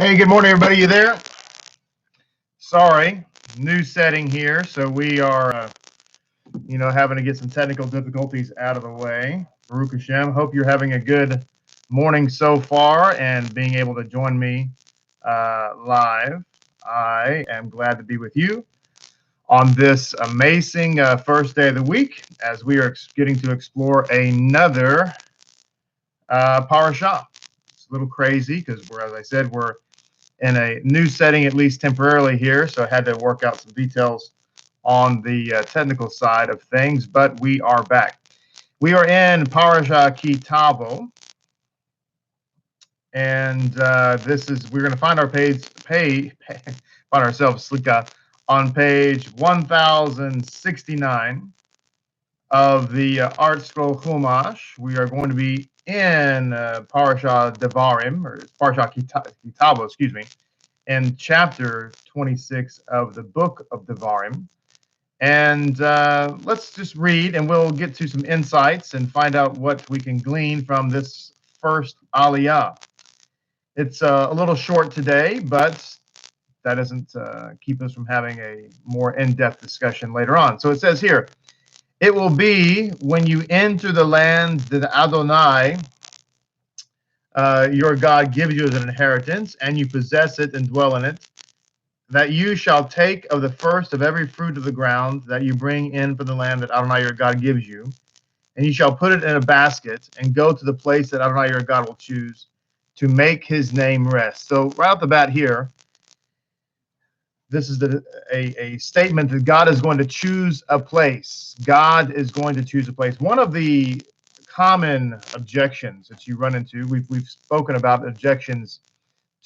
Hey, good morning, everybody. You there? Sorry, new setting here. So we are, having to get some technical difficulties out of the way. Baruch Hashem. Hope you're having a good morning so far and being able to join me live. I am glad to be with you on this amazing first day of the week as we are getting to explore another parashah. It's a little crazy because as I said, we're in a new setting, at least temporarily here, so I had to work out some details on the technical side of things, but we are back. We are in Parashah Ki Tavo, and we're going to find ourselves on page 1069 of the Art Scroll Chumash. We are going to be in Parashah Devarim, or Parashah Ki Tavo, excuse me, in chapter 26 of the book of Devarim. And let's just read, and we'll get to some insights and find out what we can glean from this first Aliyah. It's a little short today, but that doesn't keep us from having a more in-depth discussion later on. So it says here, it will be when you enter the land that Adonai, your God, gives you as an inheritance, and you possess it and dwell in it, that you shall take of the first of every fruit of the ground that you bring in from the land that Adonai your God gives you, and you shall put it in a basket and go to the place that Adonai your God will choose to make his name rest. So right off the bat here, this is a statement that God is going to choose a place. God is going to choose a place. One of the common objections that you run into, we've spoken about objections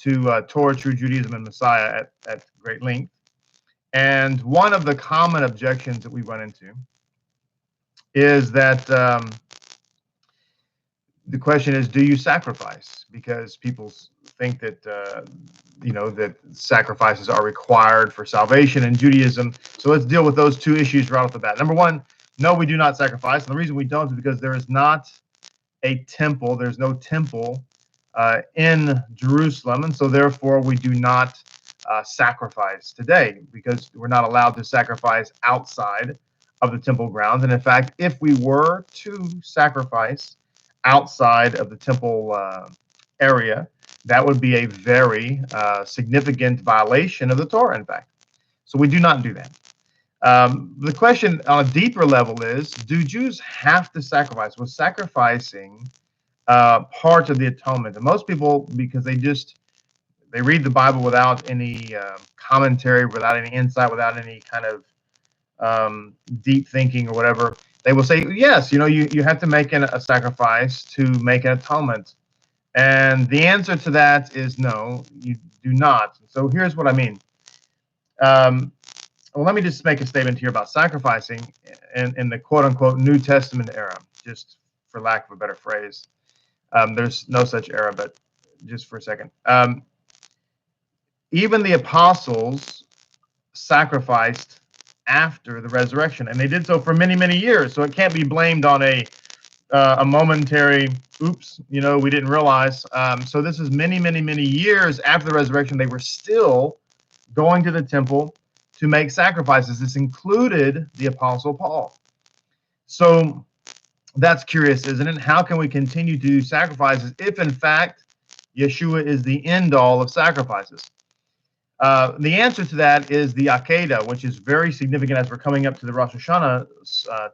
to Torah, True Judaism, and Messiah at great length. And one of the common objections that we run into is that the question is, do you sacrifice? Because people think that that sacrifices are required for salvation in Judaism. So let's deal with those two issues right off the bat. Number one, no, we do not sacrifice. And the reason we don't is because there is not a temple. There's no temple in Jerusalem, and so therefore we do not sacrifice today because we're not allowed to sacrifice outside of the temple grounds. And in fact, if we were to sacrifice outside of the temple area, that would be a very significant violation of the Torah, in fact. So we do not do that. The question on a deeper level is, do Jews have to sacrifice? Was sacrificing part of the atonement? And most people, because they read the Bible without any commentary, without any insight, without any kind of deep thinking or whatever, they will say, yes, you have to make a sacrifice to make an atonement. And the answer to that is no, you do not. So here's what I mean. Well, let me just make a statement here about sacrificing in the quote-unquote New Testament era, just for lack of a better phrase. There's no such era, but just for a second. Even the apostles sacrificed after the resurrection, and they did so for many, many years. So it can't be blamed on a momentary, oops, we didn't realize. So this is many, many, many years after the resurrection. They were still going to the temple to make sacrifices. This included the Apostle Paul. So that's curious, isn't it? How can we continue to do sacrifices if, in fact, Yeshua is the end-all of sacrifices? The answer to that is the Akedah, which is very significant as we're coming up to the Rosh Hashanah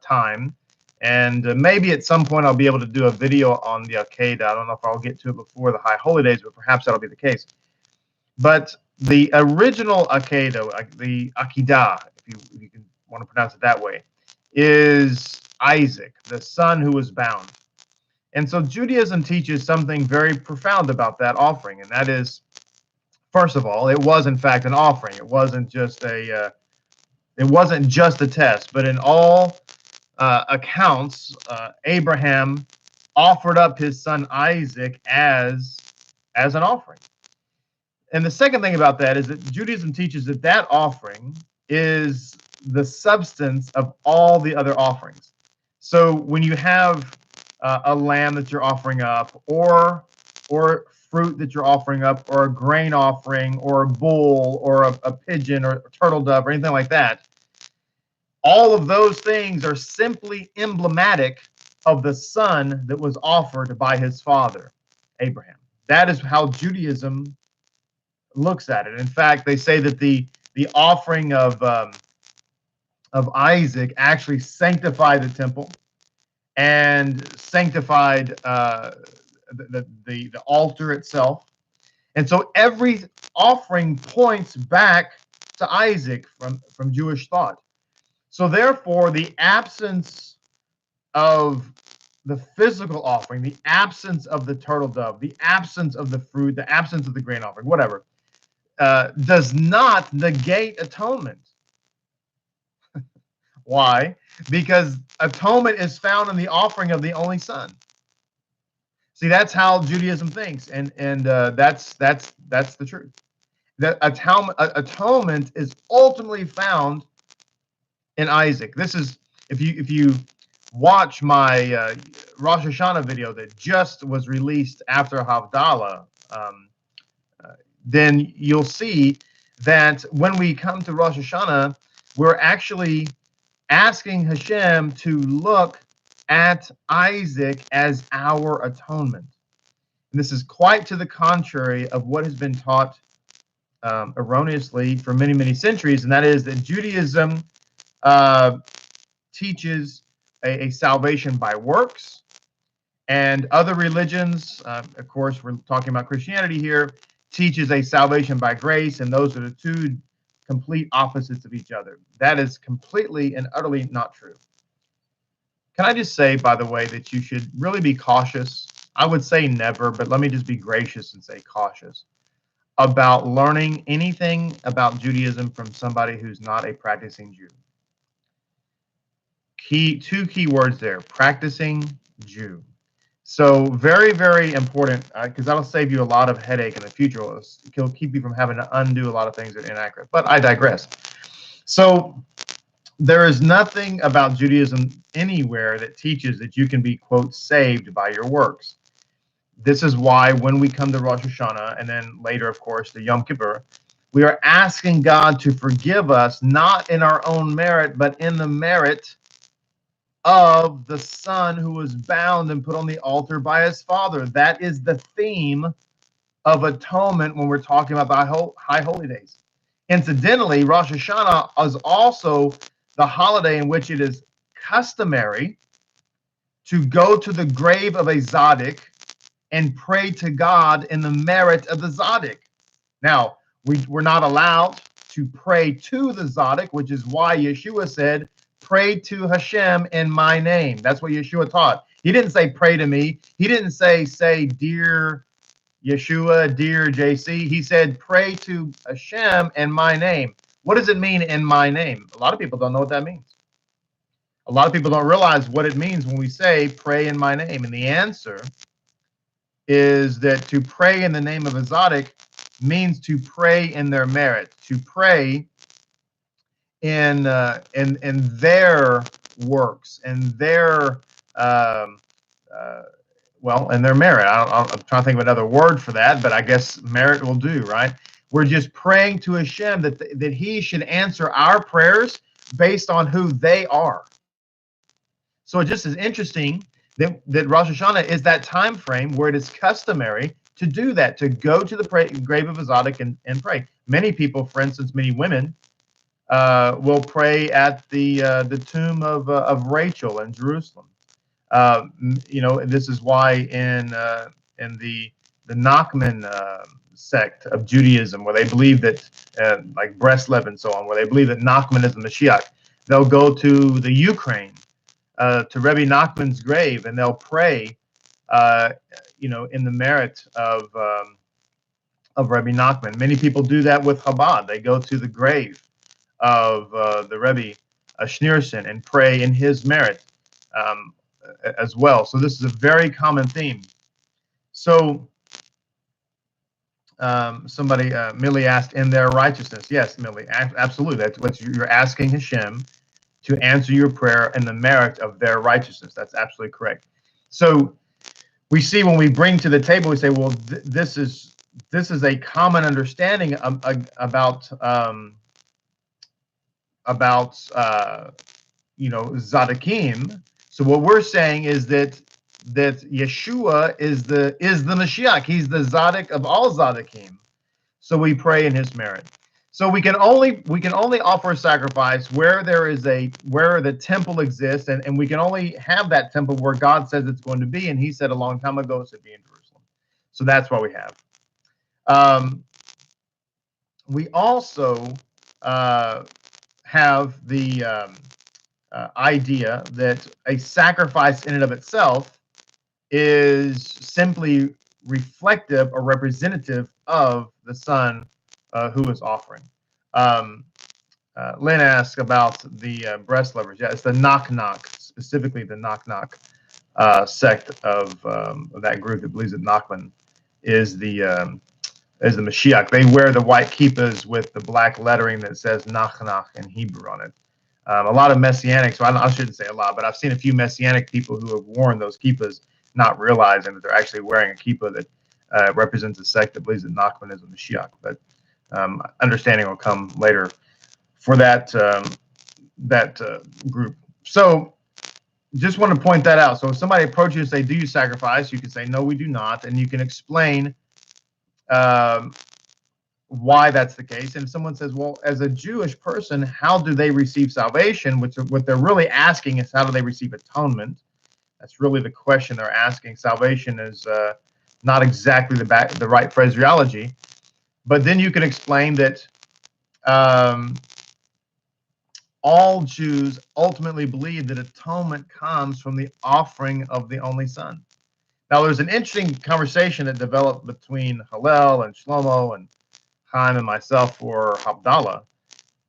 time. And maybe at some point I'll be able to do a video on the Akedah. I don't know if I'll get to it before the High Holy Days, but perhaps that'll be the case. But the original Akedah, the Akedah, if you can want to pronounce it that way, is Isaac, the son who was bound. And so Judaism teaches something very profound about that offering, and that is, first of all, it was in fact an offering. It wasn't just a test, but in all accounts, Abraham offered up his son Isaac as an offering. And the second thing about that is that Judaism teaches that offering is the substance of all the other offerings. So when you have a lamb that you're offering up, or fruit that you're offering up, or a grain offering, or a bull, or a pigeon, or a turtle dove, or anything like that. All of those things are simply emblematic of the son that was offered by his father, Abraham. That is how Judaism looks at it. In fact, they say that the offering of Isaac actually sanctified the temple and sanctified the altar itself. And so every offering points back to Isaac from Jewish thought. So therefore, the absence of the physical offering, the absence of the turtle dove, the absence of the fruit, the absence of the grain offering, whatever, does not negate atonement. Why? Because atonement is found in the offering of the only Son. See, that's how Judaism thinks, and that's the truth. That atonement is ultimately found in Isaac. This is, if you watch my Rosh Hashanah video that just was released after Havdalah, then you'll see that when we come to Rosh Hashanah, we're actually asking Hashem to look at Isaac as our atonement. And this is quite to the contrary of what has been taught erroneously for many, many centuries, and that is that Judaism teaches a salvation by works, and other religions, of course, we're talking about Christianity here, teaches a salvation by grace, and those are the two complete opposites of each other. That is completely and utterly not true. Can I just say, by the way, that you should really be cautious? I would say never, but let me just be gracious and say cautious about learning anything about Judaism from somebody who's not a practicing Jew. Two key words there: practicing Jew. So very, very important, because that'll save you a lot of headache in the future. It'll keep you from having to undo a lot of things that are inaccurate. But I digress. So there is nothing about Judaism anywhere that teaches that you can be, quote, saved by your works. This is why when we come to Rosh Hashanah, and then later, of course, the Yom Kippur, we are asking God to forgive us, not in our own merit, but in the merit of the Son who was bound and put on the altar by his Father. That is the theme of atonement when we're talking about the High Holy Days. Incidentally, Rosh Hashanah is also the holiday in which it is customary to go to the grave of a Tzaddik and pray to God in the merit of the Tzaddik. Now, we're not allowed to pray to the Tzaddik, which is why Yeshua said, pray to Hashem in my name. That's what Yeshua taught. He didn't say pray to me. He didn't say dear Yeshua, dear JC. He said pray to Hashem in my name. What does it mean, in my name? A lot of people don't know what that means. A lot of people don't realize what it means when we say pray in my name. And the answer is that to pray in the name of a Tzaddik means to pray in their merit, to pray in their works, and their in their merit. I'm trying to think of another word for that, but I guess merit will do, right? We're just praying to Hashem that He should answer our prayers based on who they are. So it just is interesting that Rosh Hashanah is that time frame where it is customary to do that, to go to the grave of a Tzaddik and pray. Many people, for instance, many women, will pray at the tomb of Rachel in Jerusalem. This is why in the Nachman sect of Judaism, where they believe that, like Breslev and so on, where they believe that Nachman is the Mashiach, they'll go to the Ukraine, to Rebbe Nachman's grave, and they'll pray, in the merit of Rebbe Nachman. Many people do that with Chabad. They go to the grave of the Rebbe Schneerson and pray in his merit as well. So this is a very common theme. So somebody, Millie asked, in their righteousness. Yes, Millie, absolutely. That's what you're asking Hashem to answer your prayer in the merit of their righteousness. That's absolutely correct. So we see when we bring to the table, we say, well, this is a common understanding about Zadakim. So what we're saying is that Yeshua is the Mashiach. He's the Zadok of all Zadakim. So we pray in his merit. So we can only offer a sacrifice where the temple exists, and we can only have that temple where God says it's going to be, and he said a long time ago it should be in Jerusalem. So that's what we have. We also have the idea that a sacrifice in and of itself is simply reflective or representative of the Son who is offering. Lynn asked about the breast lovers. Yeah, it's the knock-knock, specifically the knock-knock sect of that group that believes that Nachman is the Mashiach. They wear the white kippahs with the black lettering that says knock-knock in Hebrew on it. A lot of Messianics, well, I shouldn't say a lot, but I've seen a few Messianic people who have worn those kippahs, not realizing that they're actually wearing a kippah that represents a sect that believes that Nachman is a Mashiach. But understanding will come later for that group. So just want to point that out. So if somebody approaches you and say, do you sacrifice? You can say, no, we do not. And you can explain why that's the case. And if someone says, well, as a Jewish person, how do they receive salvation? What they're really asking is, how do they receive atonement? That's really the question they're asking. Salvation is not exactly the right phraseology. But then you can explain that all Jews ultimately believe that atonement comes from the offering of the only Son. Now, there's an interesting conversation that developed between Hillel and Shlomo and Chaim and myself for Havdalah.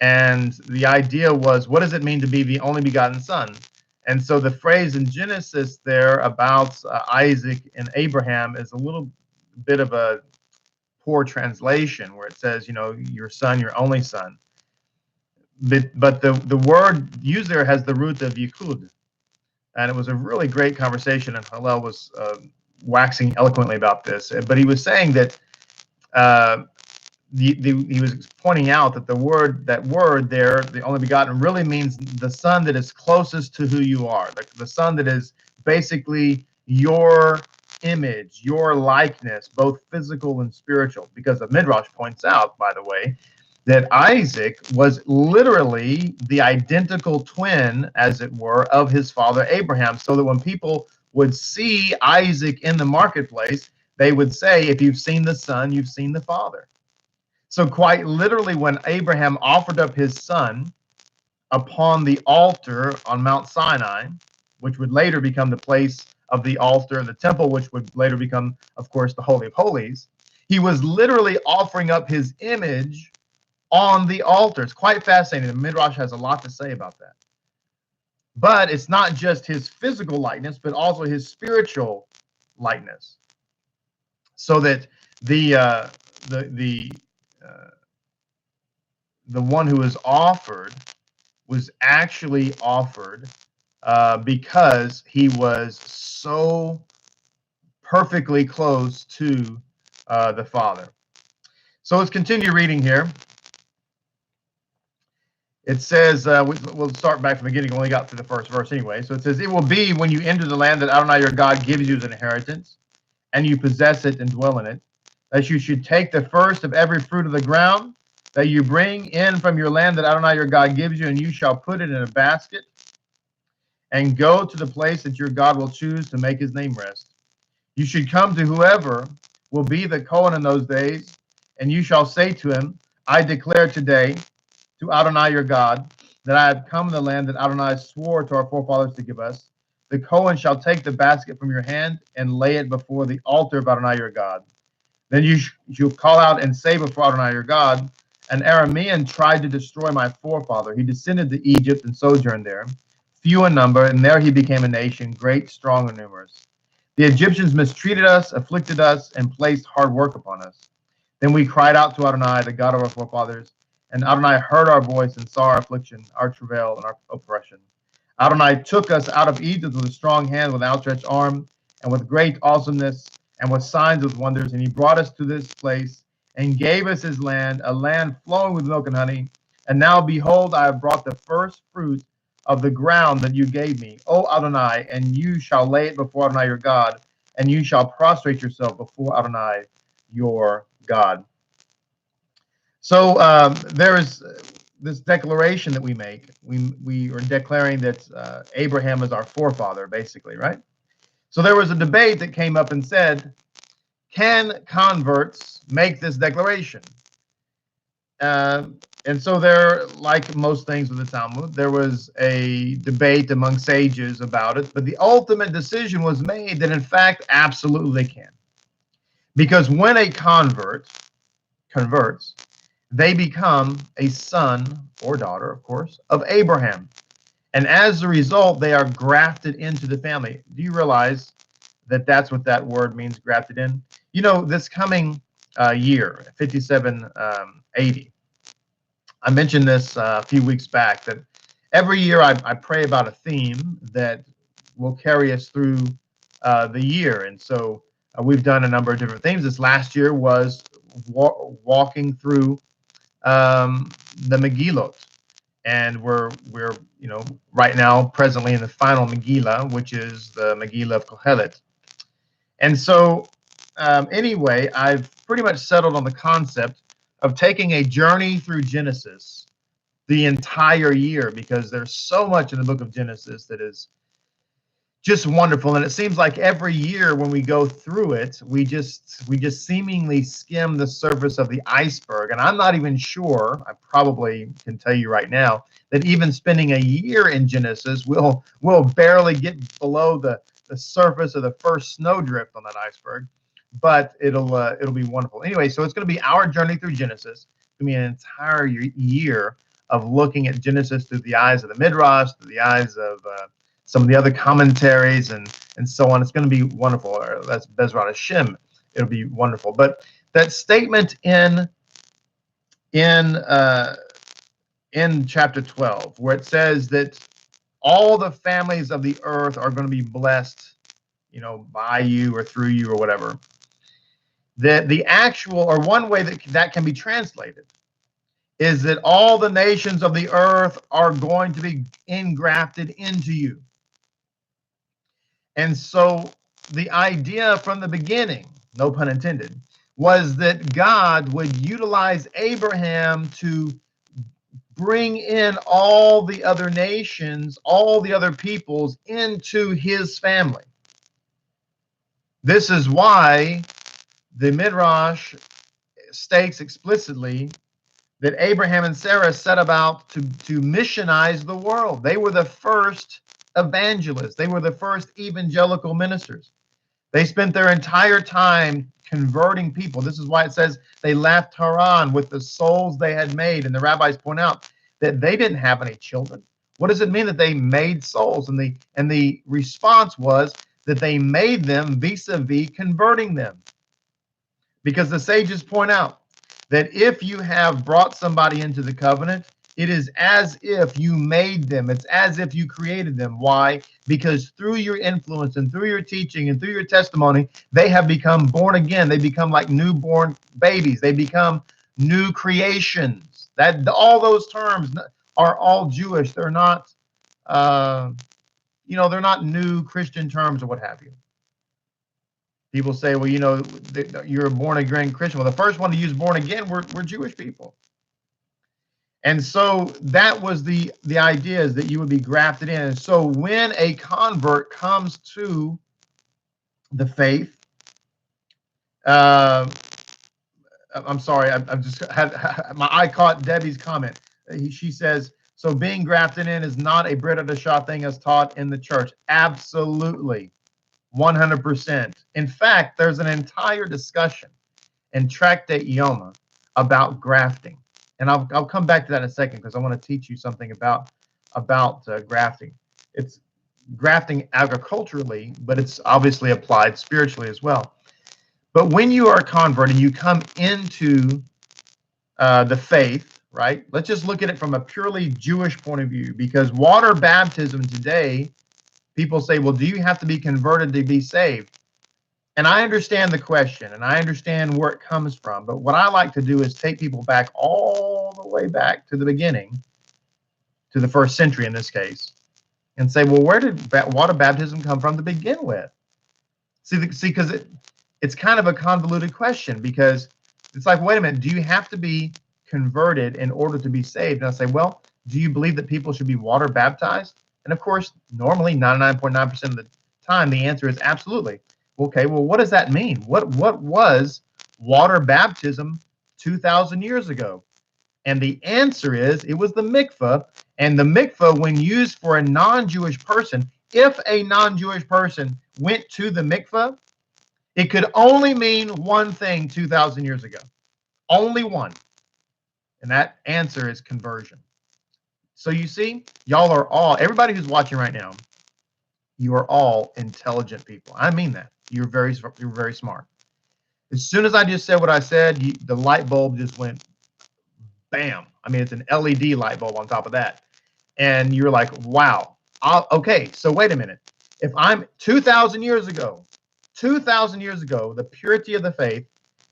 And the idea was, what does it mean to be the only begotten Son? And so the phrase in Genesis there about Isaac and Abraham is a little bit of a poor translation, where it says, your son, your only son. But the word used there has the root of yichud. And it was a really great conversation, and Hillel was waxing eloquently about this. But he was saying that he was pointing out that that word there, the only begotten, really means the son that is closest to who you are, the son that is basically your image, your likeness, both physical and spiritual. Because the Midrash points out, by the way, that Isaac was literally the identical twin, as it were, of his father Abraham, so that when people would see Isaac in the marketplace, they would say, if you've seen the son, you've seen the father. So quite literally, when Abraham offered up his son upon the altar on Mount Sinai, which would later become the place of the altar and the temple, which would later become, of course, the Holy of Holies, he was literally offering up his image on the altar. It's quite fascinating. The Midrash has a lot to say about that. But it's not just his physical likeness, but also his spiritual likeness. So that the one who was offered was actually offered because he was so perfectly close to the Father. So let's continue reading here. It says, we'll start back from the beginning. We only got through the first verse anyway. So it says, it will be when you enter the land that Adonai your God gives you as an inheritance, and you possess it and dwell in it, that you should take the first of every fruit of the ground that you bring in from your land that Adonai your God gives you, and you shall put it in a basket, and go to the place that your God will choose to make his name rest. You should come to whoever will be the Kohen in those days, and you shall say to him, I declare today to Adonai your God, that I have come in the land that Adonai swore to our forefathers to give us. The Kohen shall take the basket from your hand and lay it before the altar of Adonai your God. Then you'll call out and say before Adonai your God, an Aramean tried to destroy my forefather. He descended to Egypt and sojourned there, few in number, and there he became a nation, great, strong, and numerous. The Egyptians mistreated us, afflicted us, and placed hard work upon us. Then we cried out to Adonai, the God of our forefathers, and Adonai heard our voice and saw our affliction, our travail, and our oppression. Adonai took us out of Egypt with a strong hand, with an outstretched arm, and with great awesomeness, and with signs, with wonders. And he brought us to this place and gave us his land, a land flowing with milk and honey. And now, behold, I have brought the first fruit of the ground that you gave me, O Adonai, and you shall lay it before Adonai your God, and you shall prostrate yourself before Adonai your God. So there is this declaration that we make. We are declaring that Abraham is our forefather, basically, right? So there was a debate that came up and said, can converts make this declaration? And so there, like most things with the Talmud, there was a debate among sages about it, but the ultimate decision was made that, in fact, absolutely they can. Because when a convert converts, they become a son or daughter, of course, of Abraham. And as a result, they are grafted into the family. Do you realize that that's what that word means, grafted in? You know, this coming year, 5780, I mentioned this a few weeks back, that every year I pray about a theme that will carry us through the year. And so we've done a number of different themes. This last year was walking through the Megillot, and we're right now presently in the final Megillah, which is the Megillah of Kohelet. And so anyway, I've pretty much settled on the concept of taking a journey through Genesis the entire year, because there's so much in the book of Genesis that is just wonderful. And it seems like every year when we go through it, we just seemingly skim the surface of the iceberg. And I'm not even sure, I probably can tell you right now, that even spending a year in Genesis will barely get below the surface of the first snowdrift on that iceberg. But it'll be wonderful. Anyway, so it's going to be our journey through Genesis. It's going to be an entire year of looking at Genesis through the eyes of the Midrash, through the eyes of some of the other commentaries and so on. It's going to be wonderful. That's Bezrat Hashem. It'll be wonderful. But that statement in chapter 12, where it says that all the families of the earth are going to be blessed, by you or through you or whatever. The actual, or one way that can be translated, is that all the nations of the earth are going to be engrafted into you. And so the idea from the beginning, no pun intended, was that God would utilize Abraham to bring in all the other nations, all the other peoples into his family. This is why the Midrash states explicitly that Abraham and Sarah set about to missionize the world. They were the first evangelists. They were the first evangelical ministers. They spent their entire time converting people. This is why it says they left Haran with the souls they had made. And the rabbis point out that they didn't have any children. What does it mean that they made souls? And the response was that they made them vis-a-vis converting them. Because the sages point out that if you have brought somebody into the covenant, it is as if you made them. It's as if you created them. Why? Because through your influence and through your teaching and through your testimony, they have become born again. They become like newborn babies. They become new creations. All those terms are all Jewish. They're not, they're not new Christian terms or what have you. People say, well, you're a born again Christian. Well, the first one to use born again were Jewish people. And so that was the idea, is that you would be grafted in. And so when a convert comes to the faith, I'm sorry, I've just had my eye caught Debbie's comment. She says, so being grafted in is not a Brit Hadashah thing as taught in the church. Absolutely. 100%. In fact, there's an entire discussion in Tractate Yoma about grafting. And I'll come back to that in a second, because I want to teach you something about grafting. It's grafting agriculturally, but it's obviously applied spiritually as well. But when you are a convert and you come into the faith, right? Let's just look at it from a purely Jewish point of view, because water baptism today people say, well, do you have to be converted to be saved? And I understand the question, and I understand where it comes from. But what I like to do is take people back all the way back to the beginning, to the first century in this case, and say, well, where did water baptism come from to begin with? See, because it's kind of a convoluted question, because it's like, wait a minute, do you have to be converted in order to be saved? And I say, well, do you believe that people should be water baptized? And of course, normally 99.9% of the time, the answer is absolutely. Okay, well, what does that mean? What was water baptism 2,000 years ago? And the answer is it was the mikveh. And the mikveh, when used for a non-Jewish person, if a non-Jewish person went to the mikveh, it could only mean one thing 2,000 years ago. Only one. And that answer is conversion. So you see, y'all are all, everybody who's watching right now, you are all intelligent people. I mean that. You're very smart. As soon as I just said what I said, the light bulb just went bam. I mean, it's an LED light bulb on top of that. And you're like, wow. Okay, so wait a minute. If I'm 2,000 years ago, the purity of the faith,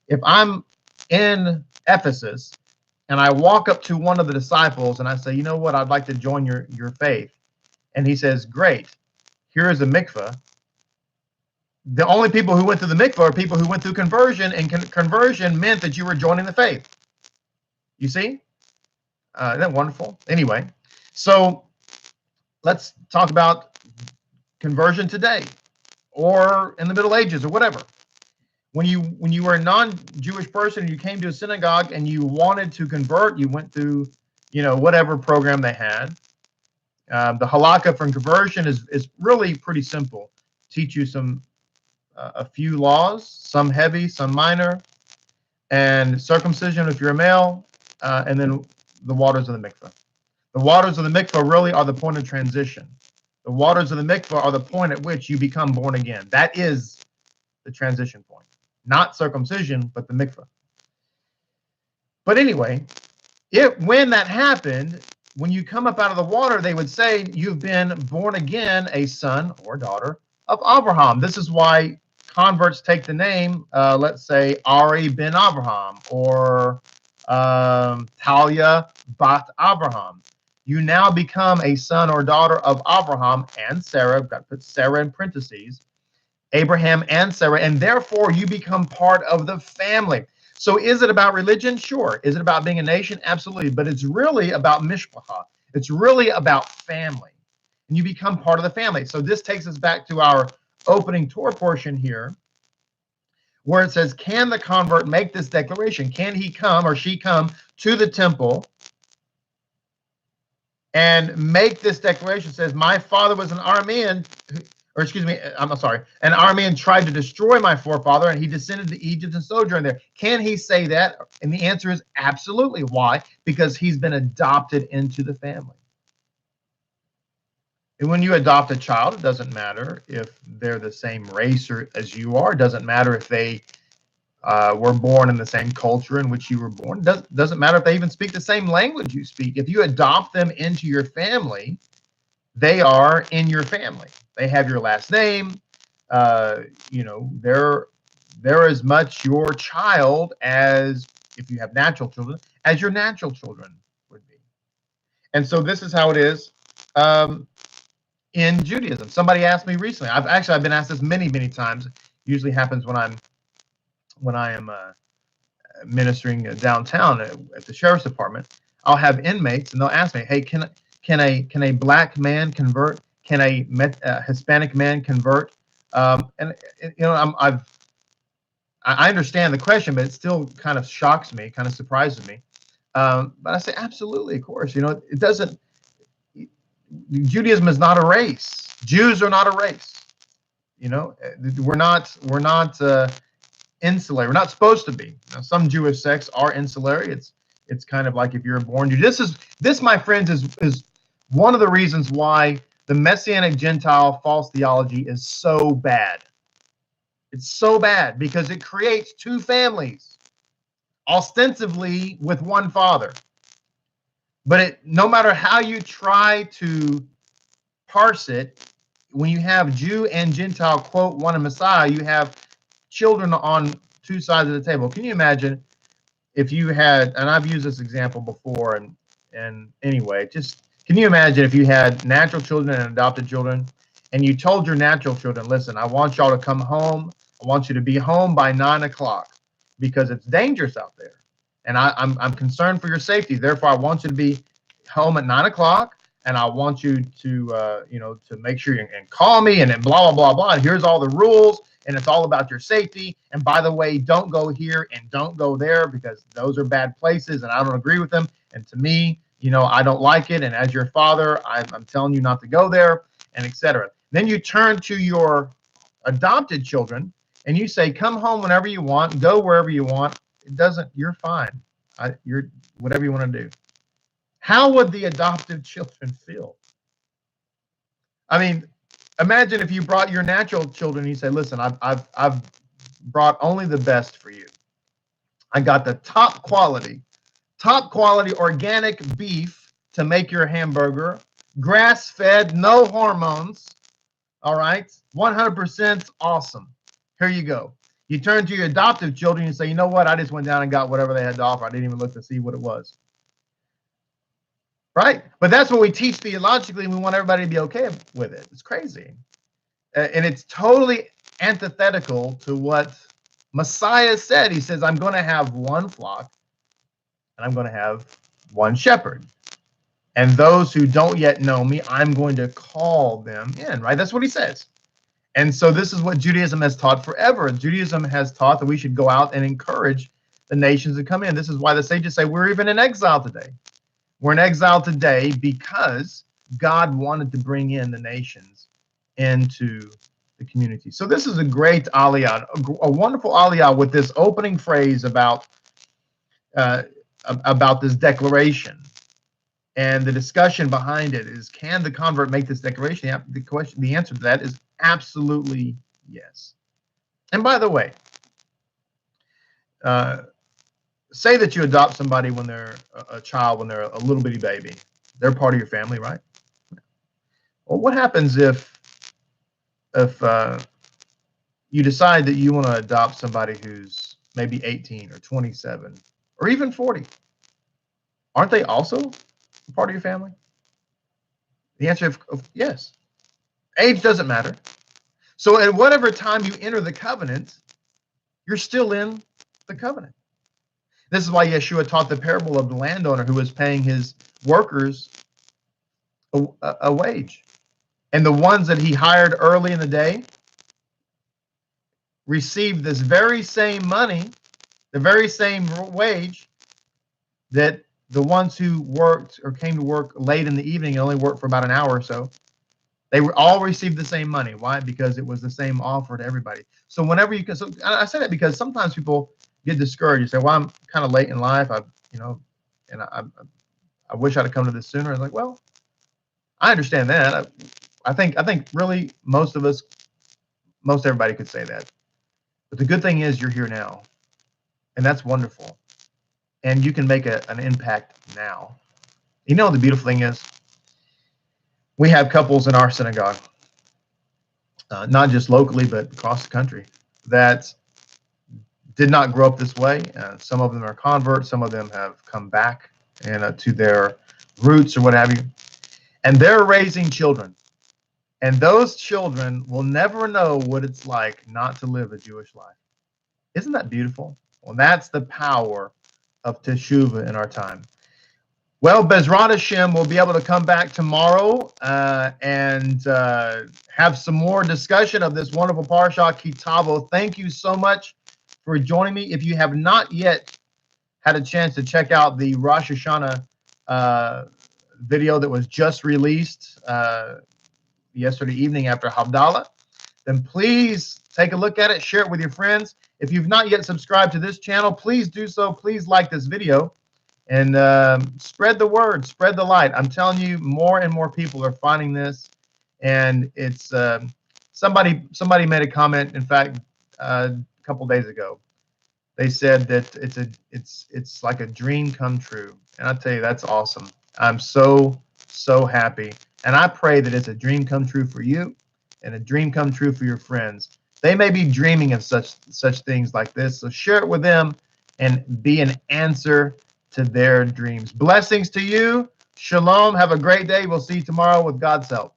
if I'm in Ephesus and I walk up to one of the disciples and I say, you know what, I'd like to join your faith. And he says, great, here is a mikveh. The only people who went through the mikveh are people who went through conversion, and conversion meant that you were joining the faith. You see? Isn't that wonderful? Anyway, so let's talk about conversion today, or in the Middle Ages, or whatever. When you were a non-Jewish person and you came to a synagogue and you wanted to convert, you went through, whatever program they had. The halakha from conversion is really pretty simple. Teach you a few laws, some heavy, some minor, and circumcision if you're a male, and then the waters of the mikveh. The waters of the mikveh really are the point of transition. The waters of the mikveh are the point at which you become born again. That is the transition point. Not circumcision, but the mikveh. But anyway, when that happened, when you come up out of the water, they would say you've been born again, a son or daughter of Abraham. This is why converts take the name, let's say, Ari ben Abraham, or Talia bat Abraham. You now become a son or daughter of Abraham and Sarah. I've got to put Sarah in parentheses. Abraham and Sarah, and therefore you become part of the family. So is it about religion? Sure. Is it about being a nation? Absolutely. But it's really about mishpacha. It's really about family. And you become part of the family. So this takes us back to our opening Torah portion here, where it says, can the convert make this declaration? Can he come or she come to the temple and make this declaration? It says, my father was an Aramean, or excuse me, I'm sorry, an Aramean tried to destroy my forefather, and he descended to Egypt and sojourned there. Can he say that? And the answer is absolutely. Why? Because he's been adopted into the family. And when you adopt a child, it doesn't matter if they're the same race as you are. It doesn't matter if they were born in the same culture in which you were born. Doesn't matter if they even speak the same language you speak. If you adopt them into your family, they are in your family. They have your last name. They're as much your child as, if you have natural children, as your natural children would be. And so this is how it is in Judaism. Somebody asked me recently. I've been asked this many times. It usually happens when I am ministering downtown at the sheriff's department. I'll have inmates, and they'll ask me, "Hey, can a black man convert? Can a Hispanic man convert?" I understand the question, but it still kind of shocks me, kind of surprises me. But I say, absolutely, of course. It doesn't. Judaism is not a race. Jews are not a race. We're not insular. We're not supposed to be. Now, some Jewish sects are insular. It's kind of like if you're a born Jew. This, my friends, is one of the reasons why the Messianic Gentile false theology is so bad. It's so bad because it creates two families, ostensibly with one father. But no matter how you try to parse it, when you have Jew and Gentile, quote, one in Messiah, you have children on two sides of the table. Can you imagine if you had, and I've used this example before, and anyway, just can you imagine if you had natural children and adopted children, and you told your natural children, listen, I want y'all to come home. I want you to be home by 9 o'clock because it's dangerous out there. And I'm concerned for your safety. Therefore, I want you to be home at 9 o'clock. And I want you to, to make sure you and call me and then blah, blah, blah, blah. And here's all the rules. And it's all about your safety. And by the way, don't go here and don't go there because those are bad places and I don't agree with them. And to me, I don't like it. And as your father, I'm telling you not to go there, and etc. Then you turn to your adopted children and you say, come home whenever you want, go wherever you want. It doesn't, you're fine. You're whatever you want to do. How would the adoptive children feel? I mean, imagine if you brought your natural children and you say, listen, I've brought only the best for you. I got the top quality organic beef to make your hamburger, grass-fed, no hormones. All right, 100% awesome. Here you go. You turn to your adoptive children and say, you know what? I just went down and got whatever they had to offer. I didn't even look to see what it was. Right? But that's what we teach theologically, and we want everybody to be okay with it. It's crazy. And it's totally antithetical to what Messiah said. He says, I'm going to have one flock, and I'm going to have one shepherd. And those who don't yet know me, I'm going to call them in, right? That's what he says. And so this is what Judaism has taught forever. Judaism has taught that we should go out and encourage the nations to come in. This is why the sages say we're even in exile today. We're in exile today because God wanted to bring in the nations into the community. So this is a great Aliyah, a wonderful Aliyah with this opening phrase about this declaration. And the discussion behind it is, can the convert make this declaration? The answer to that is absolutely yes. And by the way, say that you adopt somebody when they're a child, when they're a little bitty baby. They're part of your family, right? Well, what happens if you decide that you want to adopt somebody who's maybe 18 or 27 or even 40? Aren't they also part of your family? The answer is yes. Age doesn't matter. So at whatever time you enter the covenant, you're still in the covenant. This is why Yeshua taught the parable of the landowner who was paying his workers a wage. And the ones that he hired early in the day received this very same money, the very same wage that the ones who worked or came to work late in the evening and only worked for about an hour or so, they were all received the same money. Why? Because it was the same offer to everybody. So whenever you can, so I say that because sometimes people get discouraged. You say, well, I'm kind of late in life. I wish I'd have come to this sooner. I was like, well, I understand that. I think really most everybody could say that. But the good thing is you're here now, and that's wonderful. And you can make an impact now. You know, the beautiful thing is we have couples in our synagogue, not just locally, but across the country, that did not grow up this way. Some of them are converts. Some of them have come back and to their roots or what have you. And they're raising children. And those children will never know what it's like not to live a Jewish life. Isn't that beautiful? Well, that's the power of Teshuvah in our time. Well, Bezrat Hashem, we'll be able to come back tomorrow and have some more discussion of this wonderful Parsha, Tavo. Thank you so much for joining me. If you have not yet had a chance to check out the Rosh Hashanah video that was just released yesterday evening after Havdalah, then please take a look at it, share it with your friends. If you've not yet subscribed to this channel, please do so. Please like this video and spread the word, spread the light. I'm telling you, more and more people are finding this, and it's somebody made a comment. In fact, a couple days ago, they said that it's like a dream come true, and I tell you, that's awesome. I'm so happy, and I pray that it's a dream come true for you. and a dream come true for your friends. They may be dreaming of such things like this. So share it with them and be an answer to their dreams. Blessings to you. Shalom. Have a great day. We'll see you tomorrow with God's help.